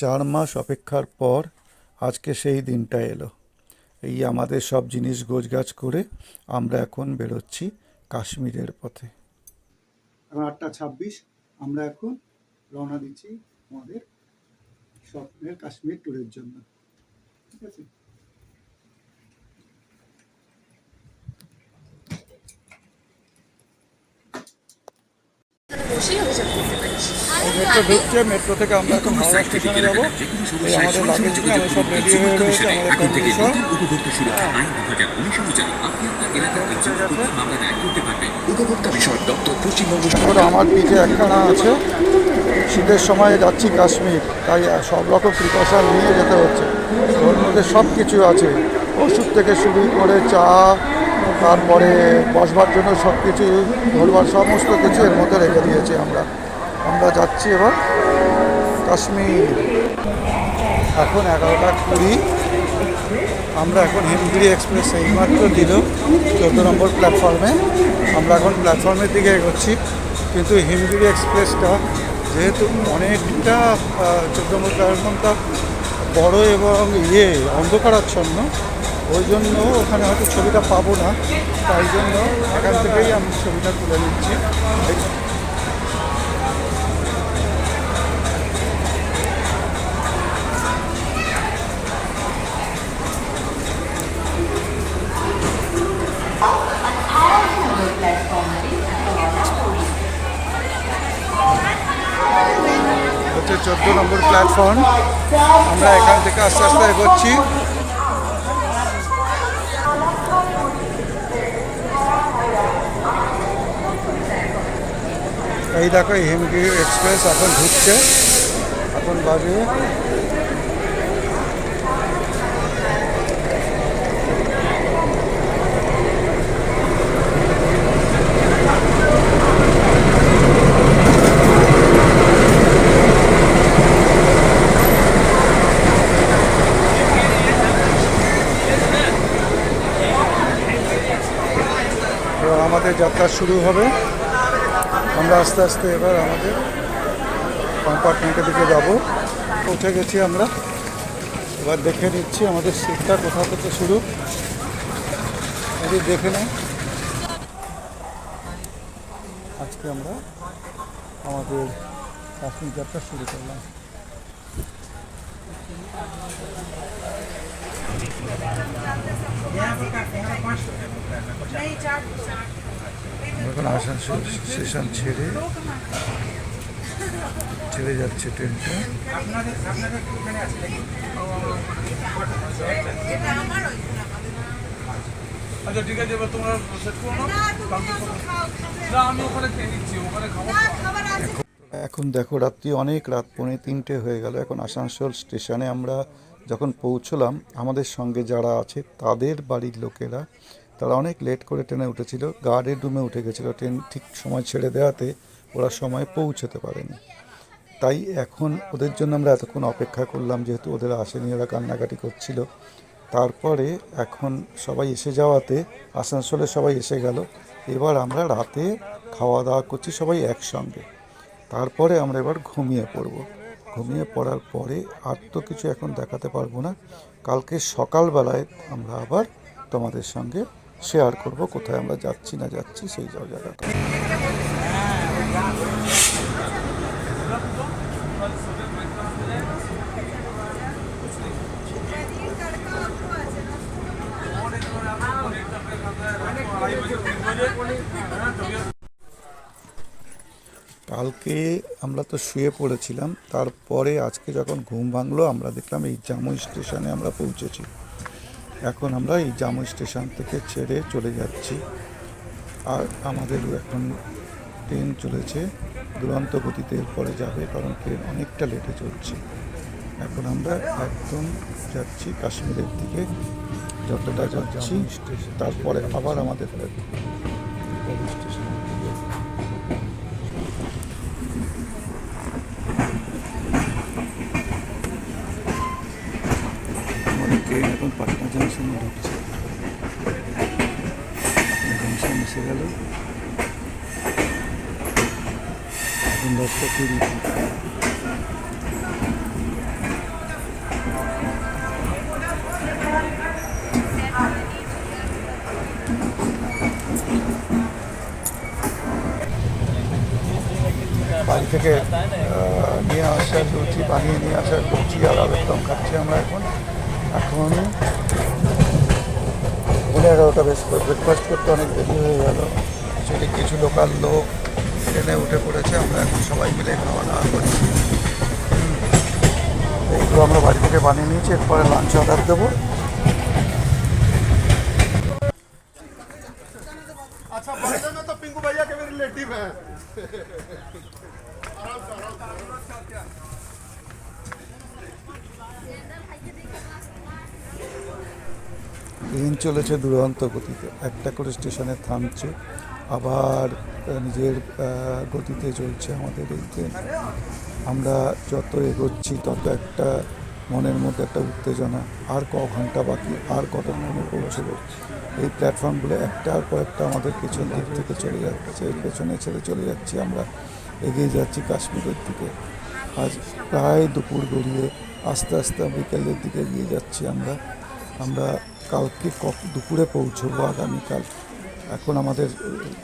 4 মাস অপেক্ষার পর আজকে সেই দিনটা এলো। এই আমাদের সব জিনিস গোছগাছ করে আমরা এখন বেরোচ্ছি কাশ্মীরের পথে। এখন 8:26, আমরা এখন রওনা দিচ্ছি আমাদের স্বপ্নের কাশ্মীর ট্যুরের জন্য। ঠিক আছে, মেট্রো ঢুকছে, মেট্রো থেকে আমরা এখন হাওড়া স্টেশনে যাবো। এই আমাদের লাগেজ নিয়ে আমরা সব রেডি হয়ে রয়েছে, আমাদের ফ্যামিলি সব। আমার পিঠে একখানা আছে, শীতের সময় যাচ্ছি কাশ্মীর, তাই সব রকম প্রিকশন নিয়ে যেতে হচ্ছে। ওর মধ্যে সব কিছু আছে, ওষুধ থেকে শুরু করে চা, তারপরে বসবার জন্য সব কিছু, ধরবার সমস্ত কিছু এর মধ্যে রেখে দিয়েছি আমরা। আমরা যাচ্ছি এবার কাশ্মীর। এখন 11:20। আমরা এখন হিমগিরি এক্সপ্রেস এইমাত্র দিল 14 নম্বর প্ল্যাটফর্মে। আমরা এখন প্ল্যাটফর্মের দিকে এগোচ্ছি, কিন্তু হিমগিরি এক্সপ্রেসটা যেহেতু অনেকটা 14 নম্বর প্ল্যাটফর্মটা বড় এবং অন্ধকারাচ্ছন্ন, ওই জন্য ওখানে হয়তো ছবিটা পাবো না। তাই জন্য এখান থেকেই আমি ছবিটা তুলে নিচ্ছি। হচ্ছে 14 নম্বর প্ল্যাটফর্ম। আমরা এখান থেকে আস্তে আস্তে এগোচ্ছি। এই দেখো, এই হিমগিরি এক্সপ্রেস এখন ঢুকছে। এখন বাজে আমাদের যাত্রা শুরু হবে। আমরা আস্তে আস্তে এবার আমাদের কম্পার্টমেন্টের দিকে যাব। পৌঁছে গেছি আমরা। এবার দেখে নিচ্ছি আমাদের সিটটা কোথা থেকে শুরু, এটি দেখে নেই। আজকে আমরা আমাদের কাশ্মীর যাত্রা শুরু করলাম। এখন আসানসোল স্টেশন ছেড়ে যাচ্ছে ট্রেনটা। আচ্ছা ঠিক আছে, এবার তোমরা সেট করো না, আমি ওখানে খেয়ে নিচ্ছি, ওখানে খাবো। এখন দেখো রাত্রি অনেক, রাত 2:45 হয়ে গেল। এখন আসানসোল স্টেশনে আমরা যখন পৌঁছলাম, আমাদের সঙ্গে যারা আছে তাদের বাড়ির লোকেরা, তারা অনেক লেট করে ট্রেনে উঠেছিল, গার্ডের রুমে উঠে গেছিলো। ট্রেন ঠিক সময় ছেড়ে দেওয়াতে ওরা সময় পৌঁছতে পারেনি। তাই এখন ওদের জন্য আমরা এতক্ষণ অপেক্ষা করলাম, যেহেতু ওদের আসেনি, ওরা কান্নাকাটি করছিল। তারপরে এখন সবাই এসে যাওয়াতে আসানসোলে সবাই এসে গেল। এবার আমরা রাতে খাওয়া দাওয়া করছি সবাই একসঙ্গে। তারপরে আমরা এবার ঘুমিয়ে পড়ব। ঘুমিয়ে পড়ার পরে আর তো কিছু এখন দেখাতে পারবো না। কালকে সকালবেলায় আমরা আবার তোমাদের সঙ্গে শেয়ার করব কোথায় আমরা যাচ্ছি না যাচ্ছি সেই জায়গাটা। কালকে আমরা তো শুয়ে পড়েছিলাম, তারপরে আজকে যখন ঘুম ভাঙলো আমরা দেখলাম এই জামুই স্টেশনে আমরা পৌঁছেছি। এখন আমরা এই জামুই স্টেশন থেকে ছেড়ে চলে যাচ্ছি। আর আমাদের এখন ট্রেন চলেছে দুরন্ত গতিতে, এরপরে যাবে, কারণ ট্রেন অনেকটা লেটে চলছে। এখন আমরা একদম যাচ্ছি কাশ্মীরের দিকে, যতটা যাচ্ছি তারপরে আবার আমাদের স্টেশন। আমাদের ট্রেন এখন পাটনা জংশনে ঢুকছে। জংশন এসে গেল, এখন 10টা 20। থেকে নিয়ে আসা লুচি বানিয়ে নিয়ে আসা লুচি আর আলুর দম খাচ্ছি আমরা এখন। এখন 11:30 বেশ ব্রেকফাস্ট করতে অনেক দেরি হয়ে গেল। সেটি কিছু লোকাল লোক ট্রেনে উঠে পড়েছে, আমরা এখন সবাই মিলে খাওয়া দাওয়া করছি। এইগুলো আমরা বাড়ি থেকে বানিয়ে নিয়েছি, এরপরে লাঞ্চ অর্ডার দেবো। अच्छा बर्थडे में तो पिंकू भैया के भी रिलेटिव हैं। ট্রেন চলেছে দুরন্ত গতিতে, একটা করে স্টেশনে থামছে, আবার নিজের গতিতে চলছে আমাদের এই ট্রেন। আমরা যত এগোচ্ছি তত একটা মনের মধ্যে একটা উত্তেজনা, আর ক ঘন্টা বাকি, আর কতক্ষণে পৌঁছবো। এই প্ল্যাটফর্মগুলো একটার পর একটা আমাদের পেছন দিক থেকে চলে যাচ্ছে, পেছনে ছেড়ে চলে যাচ্ছি। আমরা এগিয়ে যাচ্ছি কাশ্মীরের দিকে। আজ প্রায় দুপুর গড়িয়ে আস্তে আস্তে বিকেলের দিকে এগিয়ে যাচ্ছি আমরা কালকে দুপুরে পৌঁছবো আগামীকাল। এখন আমাদের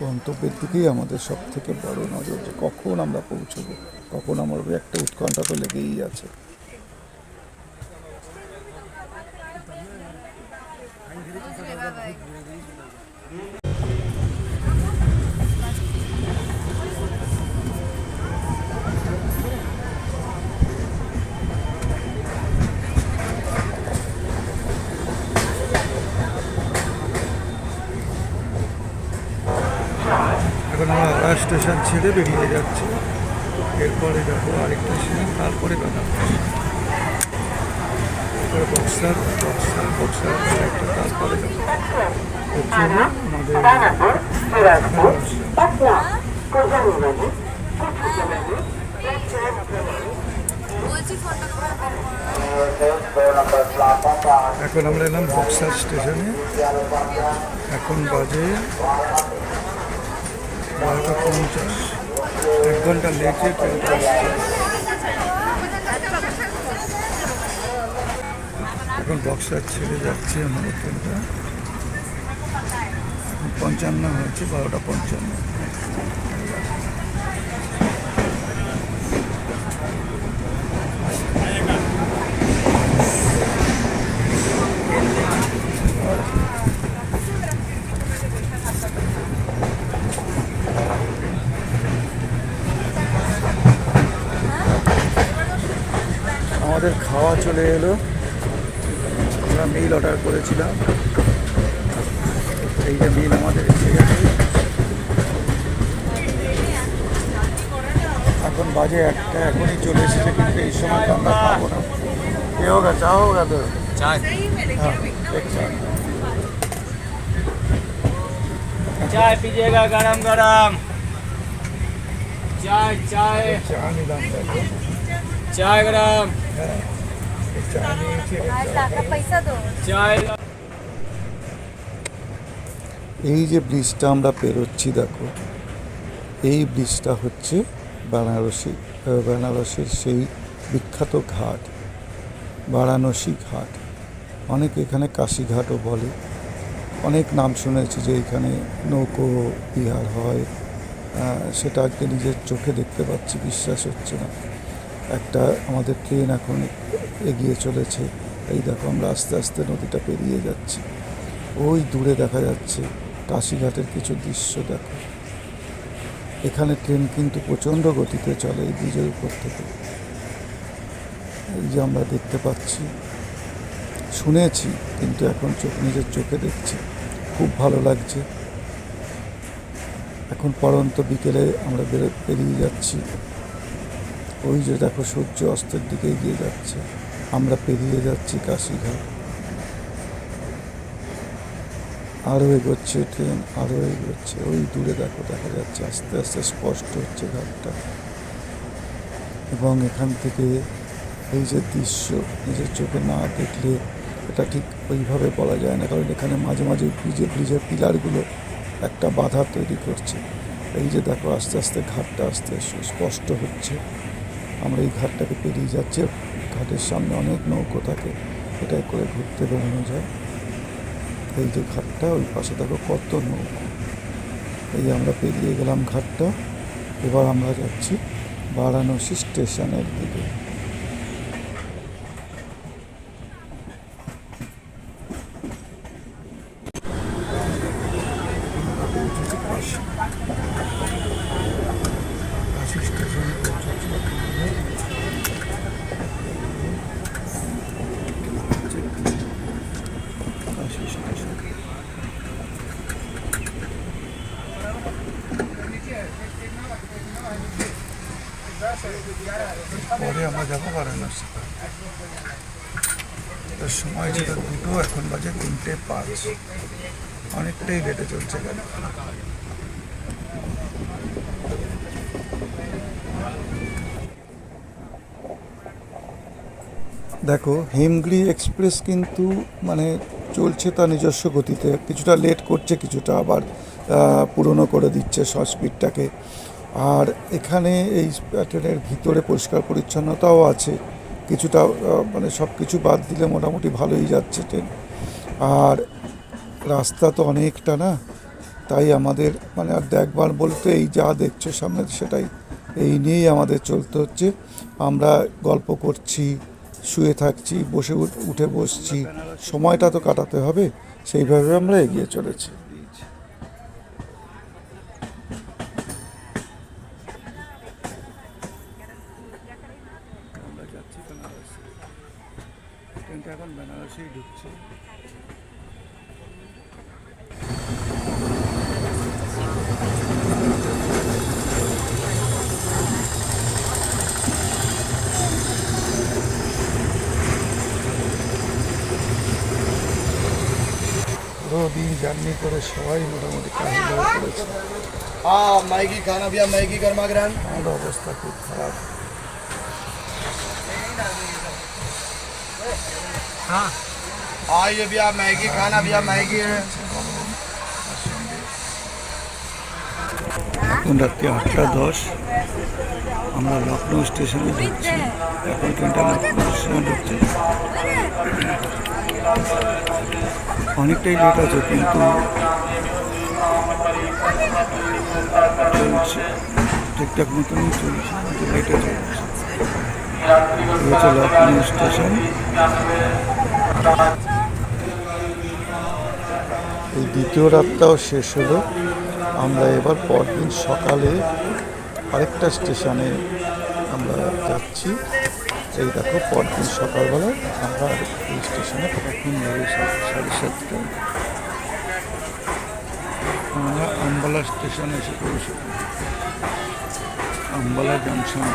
গন্তব্যের দিকেই আমাদের সব থেকে বড় নজর, যে কখন আমরা পৌঁছবো, কখন আমার একটা উৎকণ্ঠা তো লেগেই আছে। এখন আমরা আড়া স্টেশন ছেড়ে বেরিয়ে যাচ্ছি, এরপরে যাবো আরেকটা স্টেশন, তারপরে বেড়াবো, এরপরে বক্সার একটা, তারপরে যাবো এখন আমরা এলাম বক্সার স্টেশনে। এখন বাজে 12:50, 1 ঘন্টা লেটে ট্রেনটা আসছে। এখন বক্সার ছেড়ে যাচ্ছি আমাদের ট্রেনটা। এখন 55 হয়েছে, 12:55। আমাদের খাওয়া চলে এলো, আমরা মিল অর্ডার করেছিলাম, এই যে মিল আমাদের এসে গেছে। এখন বাজে 1টা, এখনই চলে এসেছে, কিন্তু এই সময় আমরা খাবো না। কে হোগা, চা হোগা? তো चाय হ্যাঁ, এক চা। चाय पीजिएगा गरम गरम चाय चाय চা নিলাম, দেখো चाय गरम চা নিয়েছি। पैसा दो। चाय এই যে ব্রিজটা আমরা পেরোচ্ছি, দেখো এই ব্রিজটা হচ্ছে বেনারসির সেই বিখ্যাত ঘাট, বারাণসী ঘাট। অনেকে এখানে কাশীঘাটও বলে। অনেক নাম শুনেছি যে এখানে নৌকো বিহার হয়, সেটা আজকে নিজের চোখে দেখতে পাচ্ছি, বিশ্বাস হচ্ছে না। একটা আমাদের ট্রেন এখন এগিয়ে চলেছে, এই দেখো আমরা আস্তে আস্তে নদীটা পেরিয়ে যাচ্ছি। ওই দূরে দেখা যাচ্ছে কাশীঘাটের কিছু দৃশ্য, দেখো। এখানে ট্রেন কিন্তু প্রচণ্ড গতিতে চলে এই ব্রিজের উপর থেকে। এই যে আমরা দেখতে পাচ্ছি, শুনেছি, কিন্তু এখন নিজের চোখে দেখছি, খুব ভালো লাগছে। এখন পরন্ত বিকেলে আমরা বেরিয়ে যাচ্ছি। ওই যে দেখো সূর্য অস্তের দিকে এগিয়ে যাচ্ছে, আমরা পেরিয়ে যাচ্ছি কাশীঘাট। আরও এগোচ্ছে ট্রেন, আরও এগোচ্ছে। ওই দূরে দেখো দেখা যাচ্ছে, আস্তে আস্তে স্পষ্ট হচ্ছে ঘাটটা। এবং এখান থেকে এই যে দৃশ্য নিজের চোখে না দেখলে এটা ঠিক ওইভাবে বলা যায় না, কারণ এখানে মাঝে মাঝে ব্রিজের পিলারগুলো একটা বাধা তৈরি করছে। এই যে দেখো আস্তে আস্তে ঘাটটা আস্তে স্পষ্ট হচ্ছে। আমরা এই ঘাটটাকে পেরিয়ে যাচ্ছি। ঘাটের সামনে অনেক নৌকো থাকে, এটাই করে ঘুরতে বেরোনো যায়। এই যে ঘাটটা, ওই পাশে দেখো কত নৌকো। এই আমরা পেরিয়ে গেলাম ঘাটটা। এবার আমরা যাচ্ছি বারাণসী স্টেশনের দিকে। পরে আমরা যাবো বারাণসী। সময় ছিল 2টো, এখন বাজে 3:05। অনেকটাই লেটে চলছে গেল। দেখো হিমগিরি এক্সপ্রেস কিন্তু মানে চলছে তার নিজস্ব গতিতে, কিছুটা লেট করছে, কিছুটা আবার পুরনো করে দিচ্ছে স্পিডটাকে। আর এখানে এই ট্রেনের ভিতরে পরিষ্কার পরিচ্ছন্নতাও আছে কিছুটা, মানে সব কিছু বাদ দিলে মোটামুটি ভালোই যাচ্ছে ট্রেন। আর রাস্তা তো অনেকটা না, তাই আমাদের মানে আর দেখবার বলতে এই যা দেখছো সামনে সেটাই, এই নিয়েই আমাদের চলতে হচ্ছে। আমরা গল্প করছি, শুয়ে থাকছি, বসে উঠে বসছি, সময়টা তো কাটাতে হবে, সেইভাবে আমরা এগিয়ে চলেছি। আমরা যাচ্ছি বেনারসি, ট্রেনটা এখন বেনারসি ঢুকছে। পুরো দিন জার্নি করে সবাই মোটামুটি কাহিল হয়ে পড়েছে। हाँ मैगी खाना भैया, मैगी गर्मा गर्म। আমাদের অবস্থা খুব খারাপ। आइए भैया मैगी खाना, भैया मैगी है। এখন রাত্রি 8:10, আমরা লখনৌ স্টেশনে ঢুকছি। এখন ট্রেনটা লখনৌ স্টেশনে ঢুকছে। অনেকটাই লেট আছে কিন্তু চলছে ঠিকঠাক মতনই চলছে, কিন্তু লেটে চলছে। এই হচ্ছে লখনৌ স্টেশন। এই দ্বিতীয় রাতটাও শেষ হলো। আমরা এবার পরদিন সকালে আরেকটা স্টেশনে আমরা যাচ্ছি। এই দেখো পরদিন সকালবেলায় আমরা এই স্টেশনে কতক্ষণ লাগে, 7:30। আমরা আম্বালা স্টেশনে এসে পৌঁছে, আম্বালা জাংশন।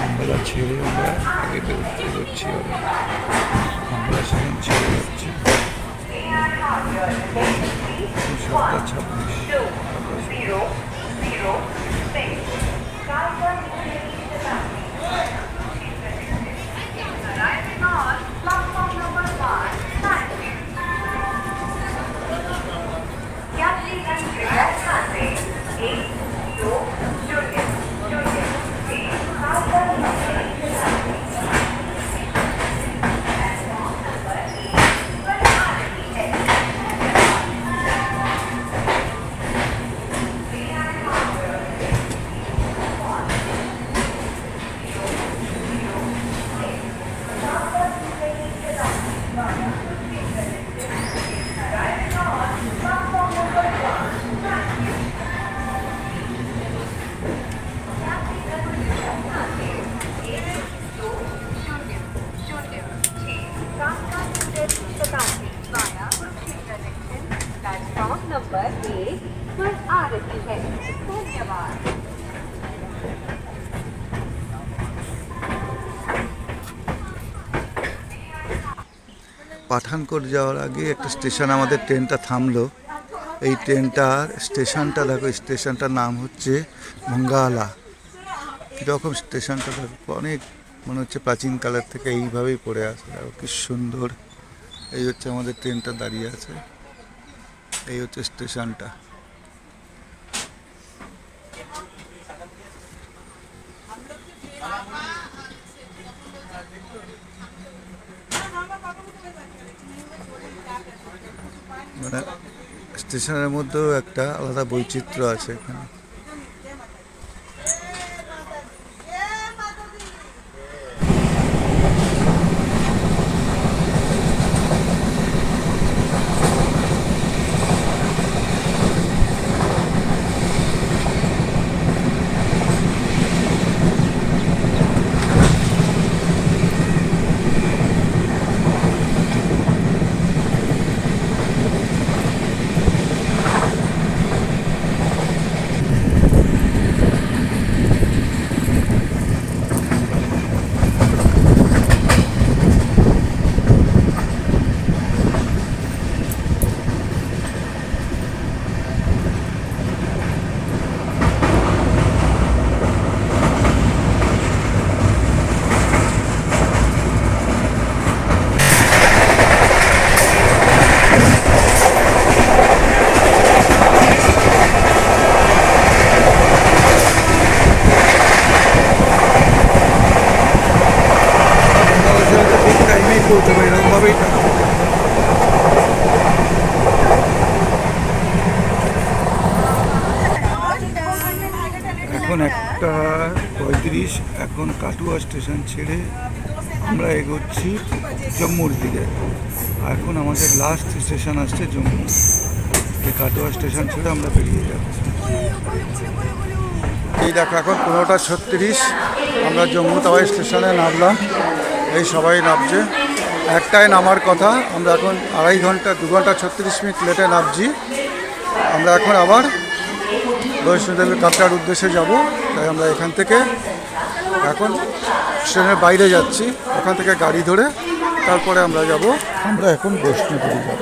আম্বালা ছেড়ে আমরা আগে বেরোচ্ছি। আম্বালা স্টেশন ছেড়ে যাচ্ছি 1 पर आ रही है। धन्यवाद। পাঠানকোট যাওয়ার আগে একটা স্টেশন আমাদের ট্রেনটা থামলো। এই ট্রেনটার স্টেশনটা দেখো, স্টেশনটার নাম হচ্ছে ভঙ্গালা। কীরকম স্টেশনটা দেখো, অনেক মনে হচ্ছে প্রাচীনকালের থেকে এইভাবেই পড়ে আছে। দেখো কি সুন্দর এই হচ্ছে আমাদের ট্রেনটা দাঁড়িয়ে আছে, এই হচ্ছে স্টেশনটা। মানে স্টেশনের মধ্যেও একটা আলাদা বৈচিত্র্য আছে এখানে। বলতে পারি এরকমভাবেই এখন 1:35, এখন কাটুয়া স্টেশন ছেড়ে আমরা এগোচ্ছি জম্মুর দিকে। এখন আমাদের লাস্ট স্টেশন আসছে জম্মু। এই কাটুয়া স্টেশন ছেড়ে আমরা বেরিয়ে যাচ্ছি। এই দেখো এখন 15:36, আমরা জম্মু তাওয়াই স্টেশনে নামলাম। এই সবাই নামছে, একটাই নামার কথা। আমরা এখন 2 ঘন্টা 36 মিনিট লেটে নামছি। আমরা এখন আবার বৈষ্ণোদেবী কাটরার উদ্দেশ্যে যাব, তাই আমরা এখান থেকে এখন ট্রেনের বাইরে যাচ্ছি। ওখান থেকে গাড়ি ধরে তারপরে আমরা যাব। আমরা এখন বৈষ্ণোদেবী যাব।